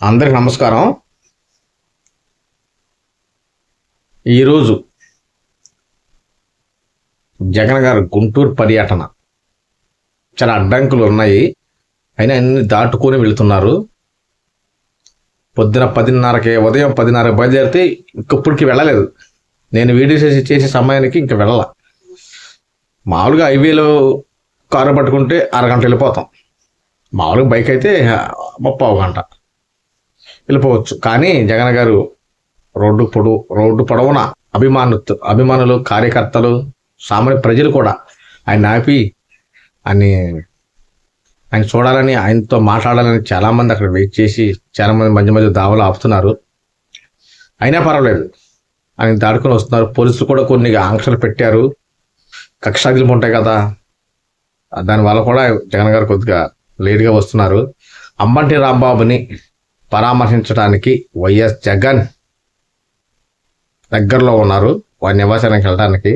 అందరికి నమస్కారం. ఈరోజు జగన్ గారు గుంటూరు పర్యటన చాలా అడ్డంకులు ఉన్నాయి, అయినా అన్ని దాటుకొని వెళుతున్నారు. పొద్దున 10:30కి ఉదయం 10:30 బయలుదేరితే ఇంకప్పటికి వెళ్ళలేదు. నేను వీడియో చేసే సమయానికి ఇంక వెళ్ళాల. మామూలుగా హైవేలో కారు పట్టుకుంటే అరగంట వెళ్ళిపోతాం. మామూలుగా బైక్ అయితే 30 గంట వెళ్ళిపోవచ్చు. కానీ జగన్ గారు రోడ్డు పొడవున అభిమానులు, కార్యకర్తలు, సామాన్య ప్రజలు కూడా ఆయన ఆపి ఆయన చూడాలని, ఆయనతో మాట్లాడాలని చాలామంది అక్కడ వెయిట్ చేసి చాలామంది మధ్య మధ్య దావలు ఆపుతున్నారు. అయినా పర్వాలేదు, ఆయన దాడుకొని వస్తున్నారు. పోలీసులు కూడా కొన్ని ఆంక్షలు పెట్టారు. కక్షాదిలు ఉంటాయి కదా, దానివల్ల కూడా జగన్ గారు కొద్దిగా లేట్గా వస్తున్నారు. అంబటి రాంబాబుని పరామర్శించడానికి వైఎస్ జగన్ దగ్గరలో ఉన్నారు, వారి నివాసానికి వెళ్ళడానికి.